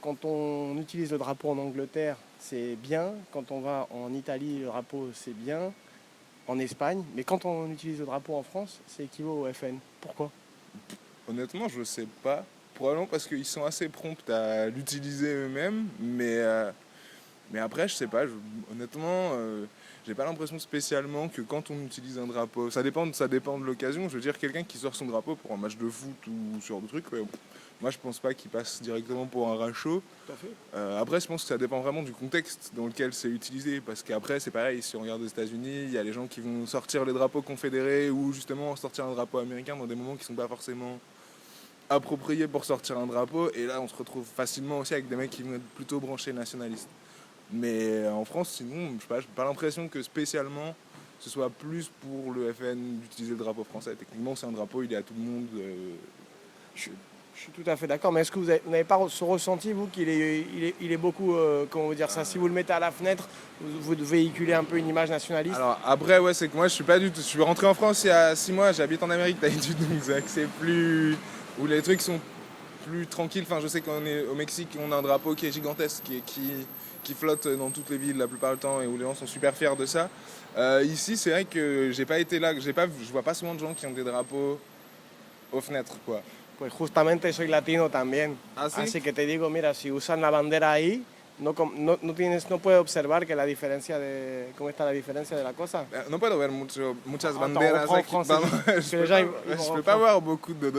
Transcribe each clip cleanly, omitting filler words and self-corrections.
quand on utilise le drapeau en Angleterre, c'est bien. Quand on va en Italie, le drapeau, c'est bien. En Espagne. Mais quand on utilise le drapeau en France, c'est équivaut au FN. Pourquoi? Honnêtement, je sais pas. Probablement parce qu'ils sont assez prompts à l'utiliser eux-mêmes, mais après, je sais pas. Honnêtement, j'ai pas l'impression spécialement que quand on utilise un drapeau, ça dépend de l'occasion. Je veux dire, quelqu'un qui sort son drapeau pour un match de foot ou ce genre de truc, ouais, moi je pense pas qu'il passe directement pour un rachaud. Tout à fait. Après, je pense que ça dépend vraiment du contexte dans lequel c'est utilisé. Parce qu'après, c'est pareil, si on regarde aux États-Unis, il y a les gens qui vont sortir les drapeaux confédérés ou justement sortir un drapeau américain dans des moments qui sont pas forcément appropriés pour sortir un drapeau. Et là, on se retrouve facilement aussi avec des mecs qui vont être plutôt branchés nationalistes. Mais en France, sinon, je sais pas, j'ai pas l'impression que spécialement ce soit plus pour le FN d'utiliser le drapeau français. Techniquement, c'est un drapeau, il est à tout le monde. Je, je suis tout à fait d'accord. Mais est-ce que vous n'avez pas ce ressenti, vous, qu'il est beaucoup, comment vous dire ça, si vous le mettez à la fenêtre, vous devez véhiculer un peu une image nationaliste? Alors après, ouais, c'est que moi, je suis pas du tout. Je suis rentré en France il y a 6 mois, j'habite en Amérique d'habitude, donc c'est vrai que c'est plus. Où les trucs sont plus tranquilles. Enfin, je sais qu'on est au Mexique, on a un drapeau qui est gigantesque, qui flotte dans toutes les villes la plupart du temps et où les gens sont super fiers de ça. Ici, c'est vrai que j'ai pas été là, je vois pas souvent de gens qui ont des drapeaux aux fenêtres, quoi. Pues justamente soy latino también. Ah, ¿sí? Así que te digo, mira, si usan la bandera ahí, no puedes observar que la diferencia de, ¿cómo está la diferencia de la cosa? No puedo ver muchas Attends, banderas reprends en aquí. français, Pardon, parce que les gens, ils vont je peux reprendre. pas voir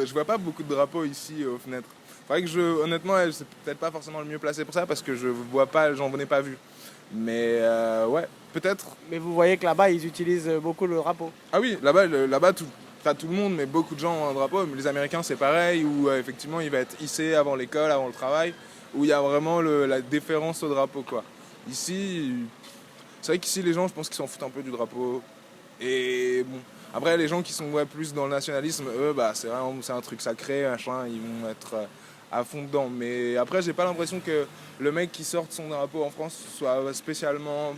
je vois pas beaucoup de drapeaux ici aux fenêtres. C'est vrai que honnêtement, c'est peut-être pas forcément le mieux placé pour ça parce que je vois pas, j'en ai pas vu. Mais ouais, peut-être. Mais vous voyez que là-bas, ils utilisent beaucoup le drapeau. Ah oui, là-bas pas tout le monde, mais beaucoup de gens ont un drapeau. Mais les Américains, c'est pareil, où effectivement, il va être hissé avant l'école, avant le travail, où il y a vraiment la déférence au drapeau, quoi. Ici, c'est vrai qu'ici, les gens, je pense qu'ils s'en foutent un peu du drapeau. Et bon, après, les gens qui sont plus dans le nationalisme, eux, bah, c'est un truc sacré, machin, ils vont être à fond dedans. Mais après, j'ai pas l'impression que le mec qui sorte son drapeau en France soit spécialement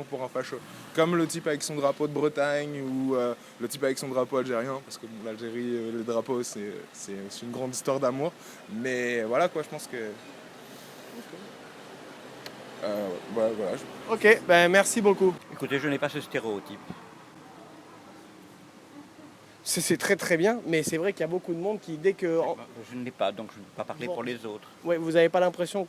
pour un facho. Comme le type avec son drapeau de Bretagne ou le type avec son drapeau algérien, parce que bon, l'Algérie, le drapeau, c'est une grande histoire d'amour. Mais voilà, quoi, je pense que. Voilà. Ok, ben merci beaucoup. Écoutez, je n'ai pas ce stéréotype. C'est très très bien, mais c'est vrai qu'il y a beaucoup de monde qui, dès que... Je ne l'ai pas, donc je ne peux pas parler Bon. pour les autres. Ouais, vous n'avez pas l'impression,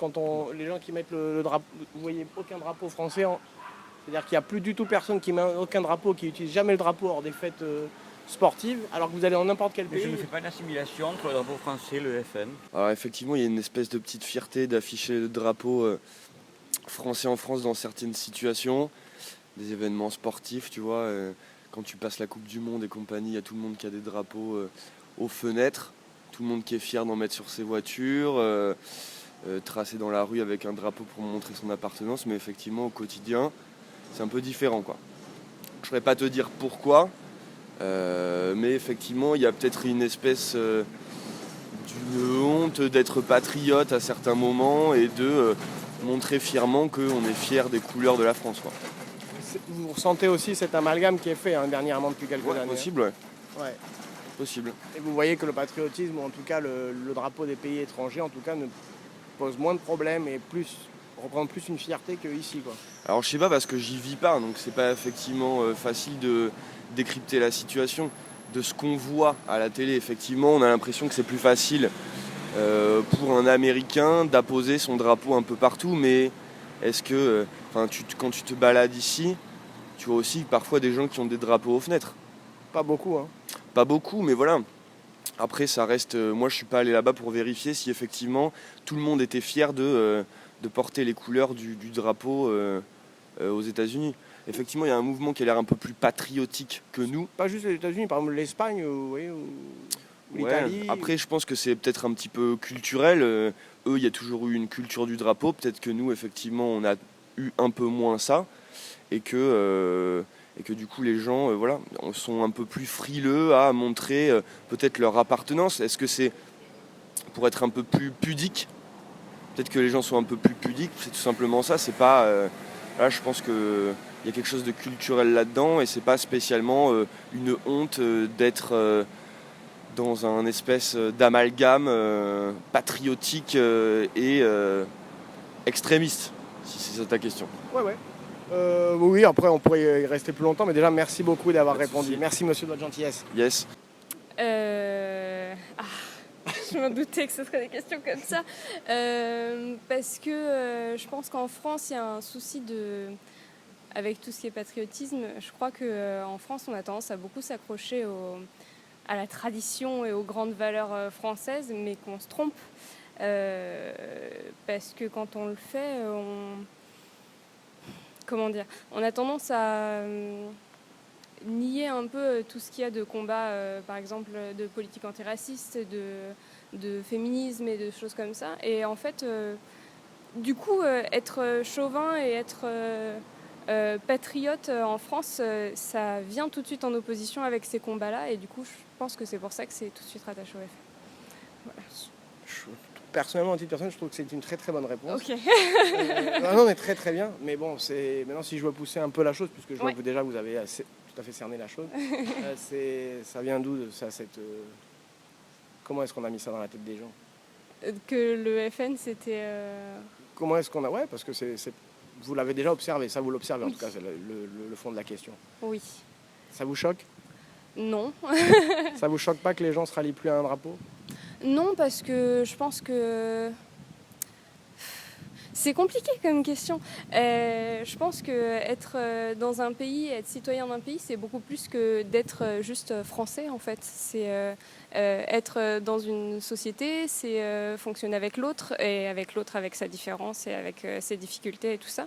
les gens qui mettent le drapeau, vous voyez aucun drapeau français, c'est-à-dire qu'il n'y a plus du tout personne qui met aucun drapeau, qui n'utilise jamais le drapeau hors des fêtes sportives, alors que vous allez dans n'importe quel Mais pays. je ne fais pas d'assimilation entre le drapeau français et le FN. Alors effectivement, il y a une espèce de petite fierté d'afficher le drapeau français en France dans certaines situations, des événements sportifs, tu vois. Quand tu passes la Coupe du Monde et compagnie, il y a tout le monde qui a des drapeaux aux fenêtres, tout le monde qui est fier d'en mettre sur ses voitures, tracé dans la rue avec un drapeau pour montrer son appartenance, mais effectivement au quotidien, c'est un peu différent, quoi. Je ne saurais pas te dire pourquoi, mais effectivement, il y a peut-être une espèce d'une honte d'être patriote à certains moments et de montrer fièrement qu'on est fier des couleurs de la France, quoi. Vous ressentez aussi cet amalgame qui est fait dernièrement depuis quelques Ouais, années. possible, ouais. Ouais. Possible. Et vous voyez que le patriotisme, ou en tout cas le drapeau des pays étrangers, en tout cas, ne pose moins de problèmes et représente plus une fierté qu'ici, quoi. Alors je sais pas parce que j'y vis pas, donc c'est pas effectivement facile de décrypter la situation. De ce qu'on voit à la télé, effectivement, on a l'impression que c'est plus facile pour un Américain d'apposer son drapeau un peu partout, mais est-ce que, quand tu te balades ici, tu vois aussi parfois des gens qui ont des drapeaux aux fenêtres. Pas beaucoup, hein. Pas beaucoup, mais voilà. Après, ça reste. Moi, je suis pas allé là-bas pour vérifier si effectivement tout le monde était fier de porter les couleurs du drapeau aux États-Unis. Effectivement, il y a un mouvement qui a l'air un peu plus patriotique que nous. Pas juste les États-Unis, par exemple l'Espagne ou l'Italie. Ouais. Après, je pense que c'est peut-être un petit peu culturel. Eux, il y a toujours eu une culture du drapeau. Peut-être que nous, effectivement, on a eu un peu moins ça. Et que du coup, les gens sont un peu plus frileux à montrer peut-être leur appartenance. Est-ce que c'est pour être un peu plus pudique? Peut-être que les gens sont un peu plus pudiques. C'est tout simplement ça. C'est pas... là, je pense qu'il y a quelque chose de culturel là-dedans. Et c'est pas spécialement une honte dans un espèce d'amalgame patriotique et extrémiste, si c'est ça ta question. Ouais. Oui, après on pourrait y rester plus longtemps, mais déjà merci beaucoup d'avoir Pas de répondu. souci. Merci monsieur de votre gentillesse. Yes. Je m'en doutais que ce serait des questions comme ça. Parce que je pense qu'en France, il y a un souci avec tout ce qui est patriotisme. Je crois qu'en France, on a tendance à beaucoup s'accrocher à la tradition et aux grandes valeurs françaises, mais qu'on se trompe. Parce que quand on le fait, on a tendance à nier un peu tout ce qu'il y a de combat, par exemple de politique antiraciste, de féminisme et de choses comme ça. Et en fait, du coup, être chauvin et être patriote en France, ça vient tout de suite en opposition avec ces combats-là. Et du coup, je pense que c'est pour ça que c'est tout de suite rattaché au FN. Voilà. Personnellement, en titre personnel, je trouve que c'est une très très bonne réponse. Ok. Non, mais très très bien. Mais bon, maintenant si je dois pousser un peu la chose, puisque je vois Ouais. que déjà vous avez tout à fait cerné la chose, ça vient d'où ça, comment est-ce qu'on a mis ça dans la tête des gens? Que le FN, c'était... Comment est-ce qu'on a... Ouais, parce que vous l'avez déjà observé, ça vous l'observez en Oui. tout cas, c'est le fond de la question. Oui. Ça vous choque? Non. Ça vous choque pas que les gens se rallient plus à un drapeau? Non, parce que je pense que c'est compliqué comme question. Je pense que être dans un pays, être citoyen d'un pays, c'est beaucoup plus que d'être juste français en fait. C'est être dans une société, c'est fonctionner avec l'autre et avec l'autre avec sa différence et avec ses difficultés et tout ça.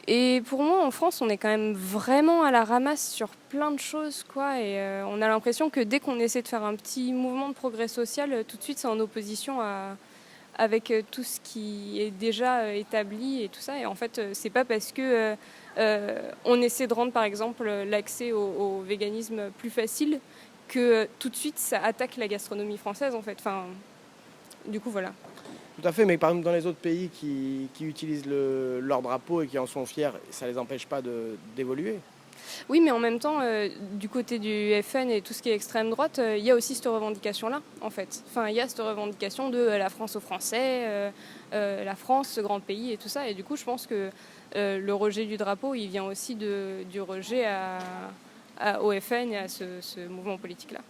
Et pour moi, en France, on est quand même vraiment à la ramasse sur plein de choses, quoi. Et on a l'impression que dès qu'on essaie de faire un petit mouvement de progrès social, tout de suite, c'est en opposition avec tout ce qui est déjà établi et tout ça. Et en fait, c'est pas parce que on essaie de rendre, par exemple, l'accès au véganisme plus facile que tout de suite, ça attaque la gastronomie française, en fait. Enfin, du coup, voilà. Tout à fait, mais par exemple dans les autres pays qui utilisent leur drapeau et qui en sont fiers, ça les empêche pas d'évoluer. Oui, mais en même temps, du côté du FN et tout ce qui est extrême droite, il y a aussi cette revendication-là, en fait. Enfin, il y a cette revendication de la France aux Français, la France, ce grand pays et tout ça. Et du coup, je pense que le rejet du drapeau, il vient aussi du rejet au FN et à ce mouvement politique-là.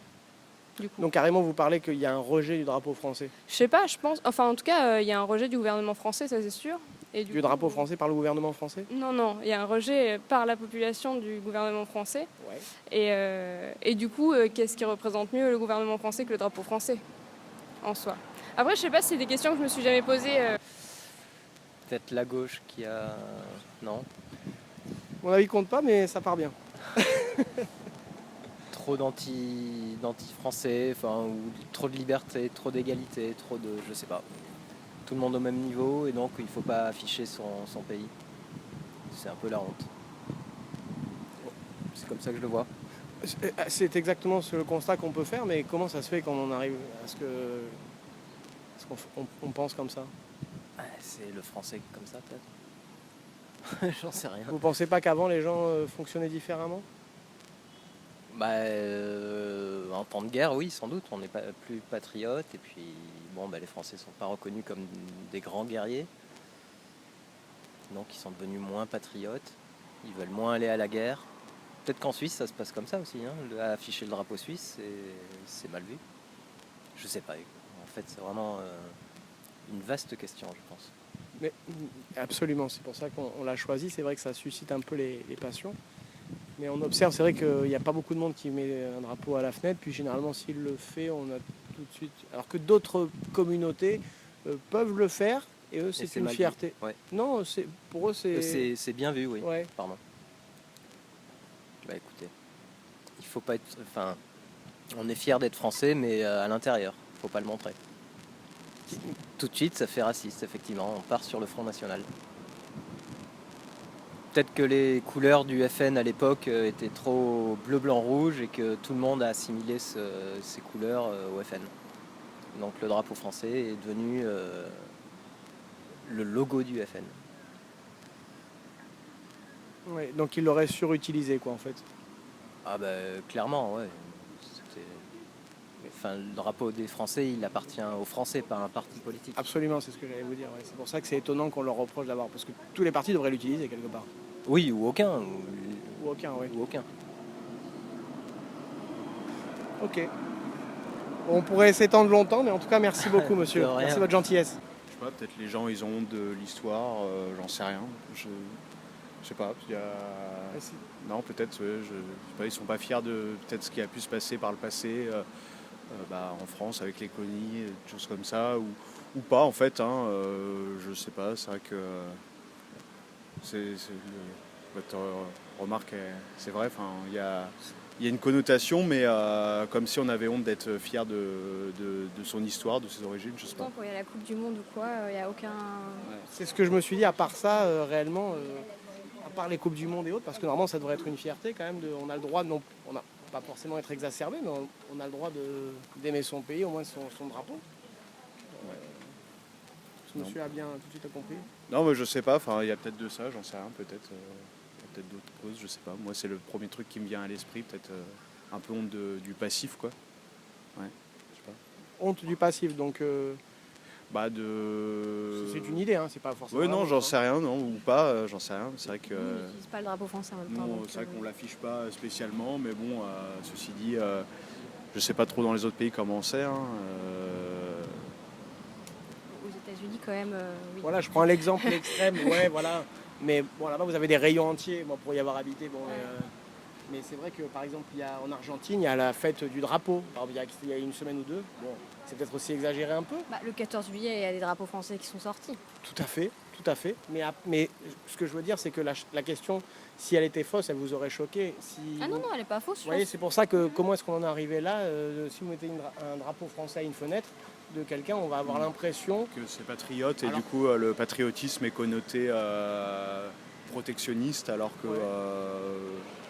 Du coup. Donc carrément, vous parlez qu'il y a un rejet du drapeau français. Je sais pas, je pense... Enfin, en tout cas, il y a un rejet du gouvernement français, ça c'est sûr. Et Du drapeau français par le gouvernement français? Non, il y a un rejet par la population du gouvernement français. Ouais. Et du coup, qu'est-ce qui représente mieux le gouvernement français que le drapeau français, en soi? Après, je sais pas si c'est des questions que je me suis jamais posées. Peut-être la gauche qui a... Non. Mon avis compte pas, mais ça part bien. Trop d'anti-français, enfin, ou trop de liberté, trop d'égalité, trop de... je sais pas. Tout le monde au même niveau, et donc il faut pas afficher son pays. C'est un peu la honte. C'est comme ça que je le vois. C'est exactement le constat qu'on peut faire, mais comment ça se fait quand on arrive à ce qu'on pense comme ça? Ouais, c'est le français comme ça, peut-être. J'en sais rien. Vous pensez pas qu'avant les gens fonctionnaient différemment? En temps de guerre, oui, sans doute. On n'est pas plus patriote, et puis les Français sont pas reconnus comme des grands guerriers, donc ils sont devenus moins patriotes. Ils veulent moins aller à la guerre. Peut-être qu'en Suisse, ça se passe comme ça aussi. Afficher le drapeau suisse, c'est mal vu. Je sais pas. En fait, c'est vraiment une vaste question, je pense. Mais absolument, c'est pour ça qu'on l'a choisi. C'est vrai que ça suscite un peu les passions. Mais on observe, c'est vrai qu'il n'y a pas beaucoup de monde qui met un drapeau à la fenêtre. Puis généralement, s'il le fait, on a tout de suite... Alors que d'autres communautés peuvent le faire, et eux, c'est une fierté. Ouais. Non, pour eux, c'est... C'est bien vu, oui. Ouais. Pardon. Écoutez, il faut pas être... Enfin, on est fier d'être français, mais à l'intérieur, il faut pas le montrer. Tout de suite, ça fait raciste, effectivement. On part sur le Front National. Peut-être que les couleurs du FN à l'époque étaient trop bleu, blanc, rouge et que tout le monde a assimilé ces couleurs au FN. Donc le drapeau français est devenu le logo du FN. Ouais, donc ils l'auraient surutilisé, quoi, en fait. Ah clairement, ouais. Enfin, le drapeau des Français, il appartient aux Français, pas à un parti politique. Absolument, c'est ce que j'allais vous dire. Ouais. C'est pour ça que c'est étonnant qu'on leur reproche d'avoir, parce que tous les partis devraient l'utiliser quelque part. Oui, ou aucun. Ou aucun, oui. Ou aucun. Ok. On pourrait s'étendre longtemps, mais en tout cas, merci beaucoup, monsieur. De rien. Merci de votre gentillesse. Je sais pas, peut-être les gens ils ont honte de l'histoire, j'en sais rien. Je sais pas. Non, peut-être, je sais pas, ils sont pas fiers de peut-être ce qui a pu se passer par le passé en France avec les colonies, des choses comme ça, ou pas en fait. Je sais pas, c'est vrai que votre remarque, c'est vrai. Enfin, il y a une connotation, mais comme si on avait honte d'être fier de son histoire, de ses origines, je sais pas. Pourtant, quand il y a la Coupe du Monde ou quoi, il n'y a aucun... C'est ce que je me suis dit, à part ça, réellement, à part les Coupes du Monde et autres, parce que normalement, ça devrait être une fierté quand même. On a le droit, on n'a pas forcément être exacerbé, mais on a le droit d'aimer son pays, au moins son drapeau. Ce monsieur a bien tout de suite compris. Non, mais je sais pas, enfin, il y a peut-être de ça, j'en sais rien, peut-être. Il y a peut-être d'autres causes, je sais pas. Moi, c'est le premier truc qui me vient à l'esprit, peut-être un peu honte du passif, quoi. Ouais, je sais pas. Honte du passif, donc C'est c'est une idée, hein, c'est pas forcément... Oui, non, j'en sais rien, non, ou pas, j'en sais rien. C'est vrai que... Nous, on n'utilise pas le drapeau français en même temps. Non, donc, c'est vrai qu'on l'affiche pas spécialement, mais bon, ceci dit, je sais pas trop dans les autres pays comment c'est. Aux États-Unis, quand même, oui. Voilà, je prends l'exemple extrême, ouais, voilà. Mais bon, là-bas, vous avez des rayons entiers, moi, pour y avoir habité. Bon, mais c'est vrai que, par exemple, en Argentine, il y a la fête du drapeau. Par exemple, il y a une semaine ou deux. Bon, c'est peut-être aussi exagéré un peu. Le 14 juillet, il y a des drapeaux français qui sont sortis. Tout à fait, tout à fait. Mais ce que je veux dire, c'est que la question, si elle était fausse, elle vous aurait choqué. Ah non, elle n'est pas fausse. Vous voyez, c'est pour ça que comment est-ce qu'on en est arrivé là si vous mettez un drapeau français à une fenêtre de quelqu'un, on va avoir l'impression... Que c'est patriote, et Alors- du coup, le patriotisme est connoté protectionniste, alors que... Ouais.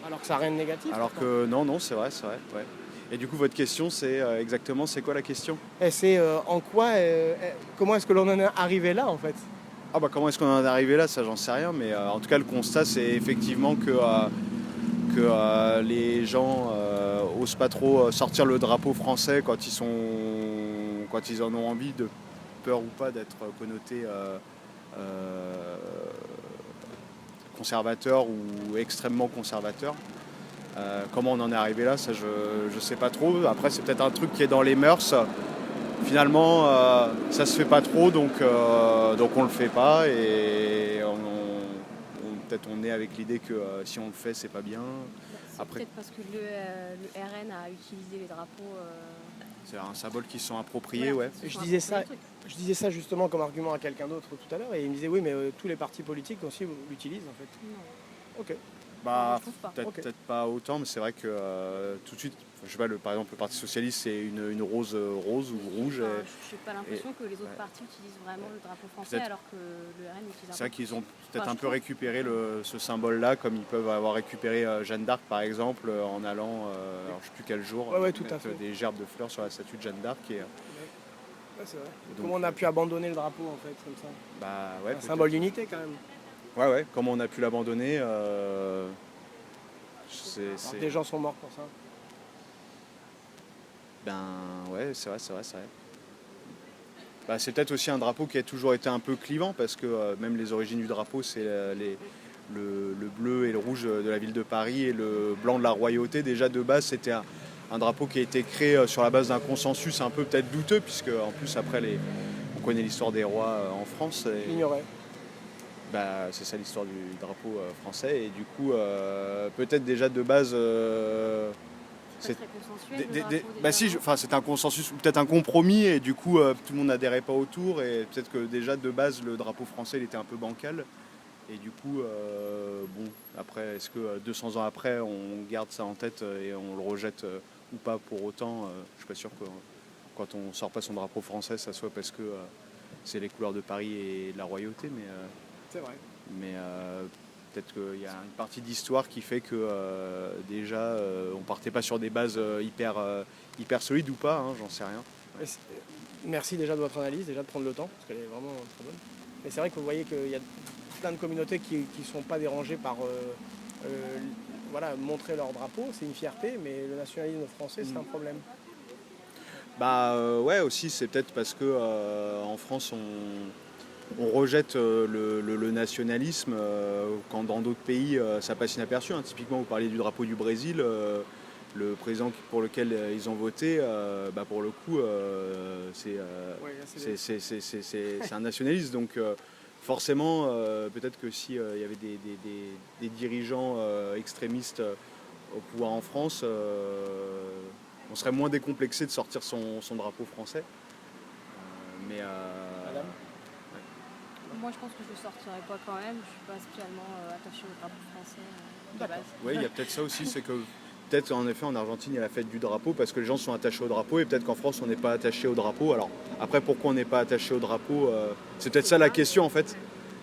Alors que ça n'a rien de négatif. alors pourtant. que non, c'est vrai, ouais. Et du coup, votre question, c'est exactement, c'est quoi la question? Et c'est comment est-ce que l'on en est arrivé là, en fait? Ah bah comment est-ce qu'on en est arrivé là, ça j'en sais rien, mais en tout cas le constat c'est effectivement que les gens osent pas trop sortir le drapeau français quand ils en ont envie, de peur ou pas d'être connotés conservateurs ou extrêmement conservateurs. Comment on en est arrivé là, ça je sais pas trop. Après c'est peut-être un truc qui est dans les mœurs. Finalement, ça se fait pas trop, donc on le fait pas, et peut-être on est avec l'idée que si on le fait, c'est pas bien. C'est Après, peut-être parce que le RN a utilisé les drapeaux. c'est un symbole qui se sont appropriés, Voilà, ouais. ils se Je sont disais appropriés ça. le truc. Je disais ça justement comme argument à quelqu'un d'autre tout à l'heure, et il me disait oui, mais tous les partis politiques aussi l'utilisent, en fait. Non, Ok. Bah, je trouve pas. peut-être Ok. peut-être pas autant, mais c'est vrai que tout de suite, je sais pas, par exemple, le Parti Socialiste, c'est une rose ou rouge. Enfin, je n'ai pas l'impression que les autres partis utilisent vraiment le drapeau français, Peut-être- alors que le RN utilise un C'est vrai peu. qu'ils ont peut-être Enfin, un je peu trouve. récupéré ce symbole-là, comme ils peuvent avoir récupéré Jeanne d'Arc, par exemple, en allant, alors je sais plus quel jour, Ouais, tout à mettre fait. des gerbes de fleurs sur la statue de Jeanne d'Arc. Et, Ouais, c'est vrai. donc, Comment on a pu abandonner le drapeau, en fait, comme ça? bah, ouais, Un peut-être. symbole d'unité, quand même. Ouais, comment on a pu l'abandonner, Alors, des gens sont morts pour ça. Ben ouais, c'est vrai. Bah, c'est peut-être aussi un drapeau qui a toujours été un peu clivant, parce que même les origines du drapeau, c'est le bleu et le rouge de la ville de Paris et le blanc de la royauté. Déjà de base, c'était un drapeau qui a été créé sur la base d'un consensus un peu peut-être douteux, puisque en plus après on connaît l'histoire des rois en France. J'ignorais. Bah, c'est ça l'histoire du drapeau français, et du coup peut-être déjà de base C'est pas très consensuel, le Bah drapeau, si, déjà. c'est un consensus, ou peut-être un compromis, et du coup tout le monde n'adhérait pas autour, et peut-être que déjà de base le drapeau français il était un peu bancal, et du coup bon, après est-ce que 200 ans après on garde ça en tête et on le rejette ou pas pour autant, je suis pas sûr que quand on sort pas son drapeau français ça soit parce que c'est les couleurs de Paris et de la royauté, C'est vrai. mais peut-être qu'il y a une partie d'histoire qui fait que déjà on partait pas sur des bases hyper solides ou pas, j'en sais rien. Et merci déjà de votre analyse, déjà de prendre le temps, parce qu'elle est vraiment très bonne. Mais c'est vrai que vous voyez qu'il y a plein de communautés qui ne sont pas dérangées par montrer leur drapeau, c'est une fierté, mais le nationalisme français, c'est un problème. Ouais, aussi, c'est peut-être parce que en France, on rejette le nationalisme quand dans d'autres pays, ça passe inaperçu. Hein. Typiquement, vous parliez du drapeau du Brésil. Le président pour lequel ils ont voté, pour le coup, c'est un nationaliste. Donc forcément, peut-être que si il y avait des dirigeants extrémistes au pouvoir en France, on serait moins décomplexé de sortir son drapeau français. Madame ? Moi, je pense que je ne sortirai pas quand même. Je ne suis pas spécialement attachée au drapeau français de D'accord. base. Oui, il y a peut-être ça aussi, c'est que peut-être en effet en Argentine il y a la fête du drapeau parce que les gens sont attachés au drapeau et peut-être qu'en France on n'est pas attaché au drapeau. Alors après pourquoi on n'est pas attaché au drapeau, c'est peut-être ça la question en fait.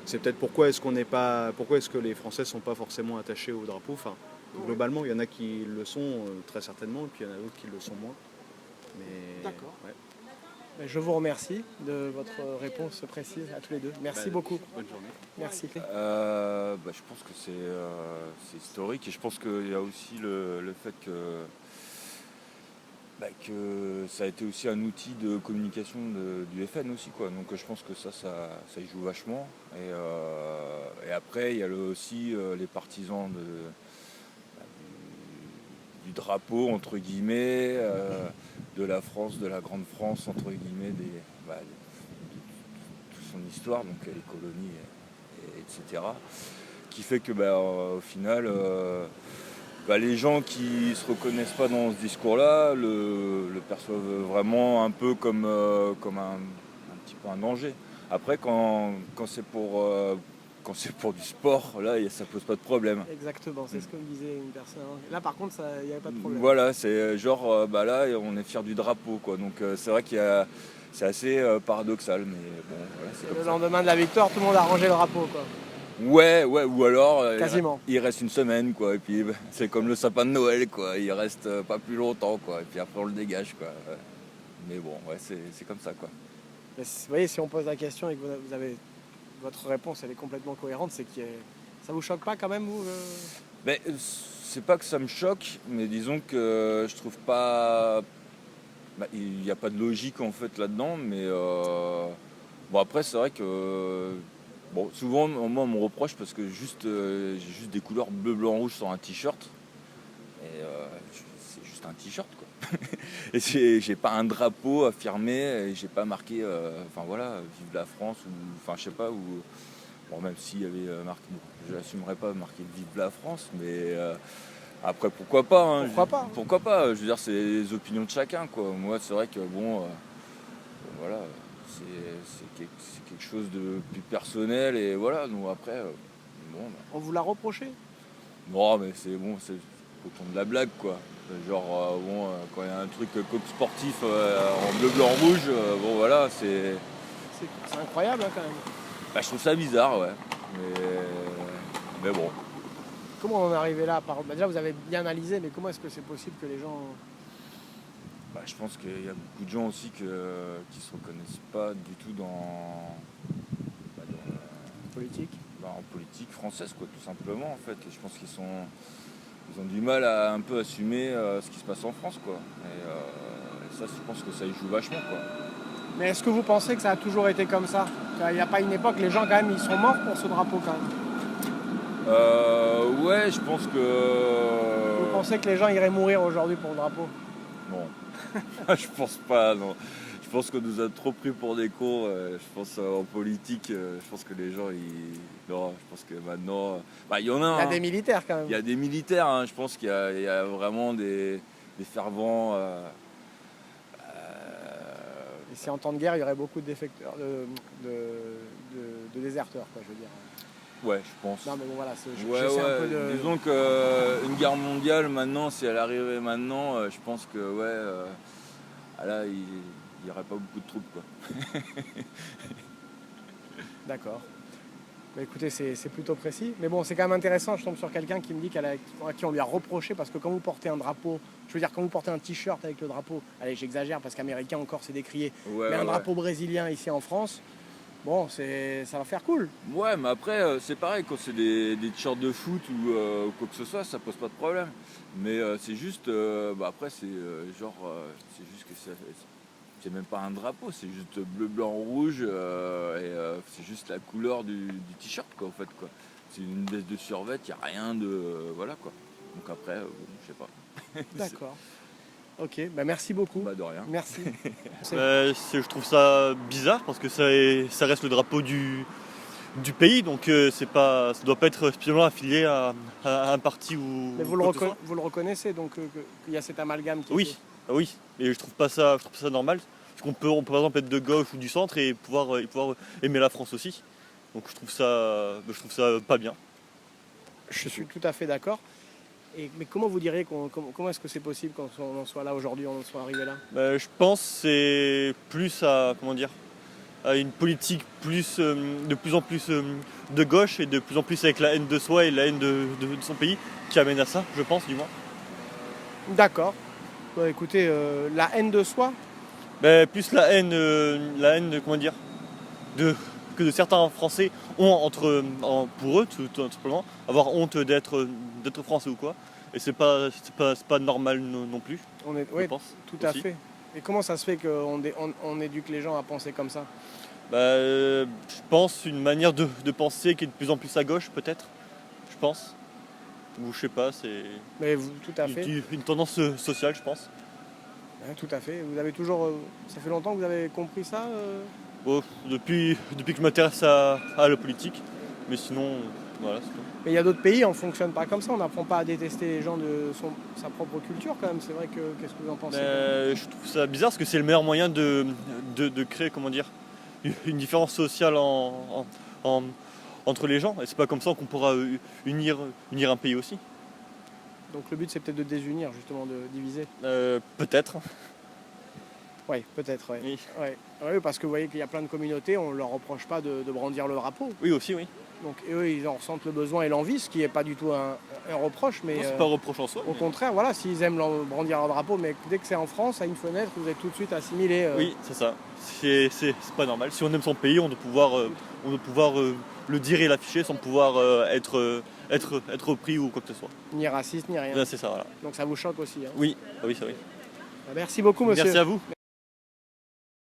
C'est peut-être pourquoi est-ce que les Français sont pas forcément attachés au drapeau. Enfin, globalement il y en a qui le sont très certainement et puis il y en a d'autres qui le sont moins. Mais D'accord. ouais. Je vous remercie de votre réponse précise à tous les deux. Merci beaucoup. Bonne journée. Merci. Je pense que c'est historique et je pense qu'il y a aussi le fait que ça a été aussi un outil de communication du FN aussi, quoi. Donc je pense que ça y joue vachement. Et après il y a aussi les partisans du drapeau entre guillemets, de la France, de la grande France entre guillemets, de toute son histoire, donc les colonies, etc. Qui fait que au final, les gens qui se reconnaissent pas dans ce discours-là le perçoivent vraiment un peu comme un petit peu un danger. Après, quand c'est pour du sport, là, ça pose pas de problème. Exactement, c'est ce que me disait une personne. Là, par contre, il n'y avait pas de problème. Voilà, c'est genre, là, on est fiers du drapeau, quoi. Donc, c'est vrai c'est assez paradoxal, mais bon, voilà, c'est Et comme le ça. lendemain de la victoire, tout le monde a rangé le drapeau, quoi. Ouais, ou alors, Quasiment. il reste une semaine, quoi. Et puis, c'est comme le sapin de Noël, quoi. Il reste pas plus longtemps, quoi. Et puis après, on le dégage, quoi. Ouais. Mais bon, ouais, c'est comme ça, quoi. Mais vous voyez, si on pose la question et que vous avez votre réponse, elle est complètement cohérente, c'est que ça vous choque pas quand même, vous Mais c'est pas que ça me choque, mais disons que je trouve pas. Il n'y a pas de logique en fait là-dedans, mais bon après c'est vrai que souvent moi on me reproche parce que j'ai juste des couleurs bleu, blanc, rouge sur un t-shirt et c'est juste un t-shirt quoi. Et j'ai pas un drapeau affirmé, et j'ai pas marqué vive la France ou enfin je sais pas ou bon même s'il y avait marqué, je n'assumerais pas marqué vive la France, mais après, pourquoi pas, hein, pourquoi pas, je veux dire, c'est les opinions de chacun, quoi. Moi, c'est vrai que, voilà, c'est quelque chose de plus personnel, et voilà, donc après, On vous l'a reproché ? non, mais c'est autant de la blague, quoi. Genre, quand il y a un truc coq sportif en bleu, blanc, rouge, voilà, c'est incroyable, hein, quand même. Je trouve ça bizarre, ouais, mais bon. Comment on en est arrivé là ? Déjà, vous avez bien analysé, mais comment est-ce que c'est possible que les gens... Je pense qu'il y a beaucoup de gens aussi qui ne se reconnaissent pas du tout dans politique en politique française, quoi, tout simplement, en fait. Et je pense qu'ils ont du mal à un peu assumer ce qui se passe en France, quoi. Et ça, je pense que ça y joue vachement, quoi. Mais est-ce que vous pensez que ça a toujours été comme ça ? Il n'y a pas une époque, les gens, quand même, ils sont morts pour ce drapeau, quand même. Ouais, je pense que... Vous pensez que les gens iraient mourir aujourd'hui pour le drapeau ? Non, je pense pas, non. Je pense qu'on nous a trop pris pour des cons. Je pense en politique, je pense que les gens, non, je pense que maintenant... il y en a. Il y a des militaires, quand même. Il y a des militaires, hein. Je pense qu'il y a vraiment des fervents... Ici, en temps de guerre, il y aurait beaucoup de défecteurs, de déserteurs, quoi, je veux dire. Ouais, je pense. Non, mais bon, voilà, j'essaie un peu de... Disons qu'une guerre mondiale, maintenant, si elle arrivait maintenant, je pense que, là, il n'y aurait pas beaucoup de troupes, quoi. D'accord. Bah, écoutez, c'est plutôt précis. Mais bon, c'est quand même intéressant. Je tombe sur quelqu'un qui me dit à qui on lui a reproché, parce que quand vous portez un drapeau, je veux dire, quand vous portez un t-shirt avec le drapeau, allez, j'exagère, parce qu'américain encore, c'est décrié, mais un drapeau brésilien ici en France, bon, ça va faire cool. Ouais, mais après, c'est pareil, quand c'est des t-shirts de foot ou quoi que ce soit, ça pose pas de problème. Mais c'est juste, après, c'est juste que c'est même pas un drapeau, c'est juste bleu, blanc, rouge, c'est juste la couleur du t-shirt, quoi, en fait, quoi. C'est une veste de survêt, il n'y a rien de... voilà, quoi. Donc après, je sais pas. D'accord. Ok, bah merci beaucoup. Bah de rien. Merci. Je trouve ça bizarre parce que ça reste le drapeau du pays, donc ça doit pas être spécialement affilié à un parti ou. Mais vous le reconnaissez donc qu'il y a cet amalgame qui est Oui, oui, et je trouve pas ça normal. Parce qu'on peut par exemple être de gauche ou du centre et pouvoir aimer la France aussi. Donc je trouve ça pas bien. Je suis tout à fait d'accord. Mais comment vous diriez comment est-ce que c'est possible qu'on en soit là aujourd'hui, on en soit arrivé là? Je pense que c'est plus à une politique de plus en plus de gauche et de plus en plus avec la haine de soi et la haine de son pays qui amène à ça, je pense du moins. D'accord. Bah, écoutez, la haine de soi? Plus la haine que certains Français ont pour eux, tout simplement, avoir honte d'être français ou quoi. Et c'est pas normal non plus, je pense. Tout à fait. Et comment ça se fait qu'on éduque les gens à penser comme ça? Je pense une manière de penser qui est de plus en plus à gauche, peut-être. Je pense. Ou je sais pas, c'est. Mais tout à fait. Une tendance sociale, je pense. Ouais, tout à fait. Vous avez toujours. Ça fait longtemps que vous avez compris ça Depuis que je m'intéresse à la politique. Mais sinon, voilà, c'est tout. Mais il y a d'autres pays, on ne fonctionne pas comme ça. On n'apprend pas à détester les gens de sa propre culture quand même. C'est vrai que. Qu'est-ce que vous en pensez? Je trouve ça bizarre parce que c'est le meilleur moyen de créer, une différence sociale entre les gens. Et c'est pas comme ça qu'on pourra unir un pays aussi. Donc le but c'est peut-être de désunir, justement, de diviser. Peut-être. Oui, peut-être, ouais. Oui. Ouais, parce que vous voyez qu'il y a plein de communautés, on ne leur reproche pas de brandir le drapeau. Oui, aussi, oui. Donc eux, ils en ressentent le besoin et l'envie, ce qui n'est pas du tout un reproche. Mais Non, c'est pas un reproche en soi. Au contraire, voilà, s'ils aiment brandir leur drapeau, mais dès que c'est en France, à une fenêtre, vous êtes tout de suite assimilé. Oui, c'est ça. C'est pas normal. Si on aime son pays, on doit pouvoir le dire et l'afficher sans pouvoir être repris ou quoi que ce soit. Ni raciste, ni rien. Là, c'est ça, voilà. Donc ça vous choque aussi. Hein. Oui, oui, c'est vrai. Merci beaucoup, monsieur. Merci à vous.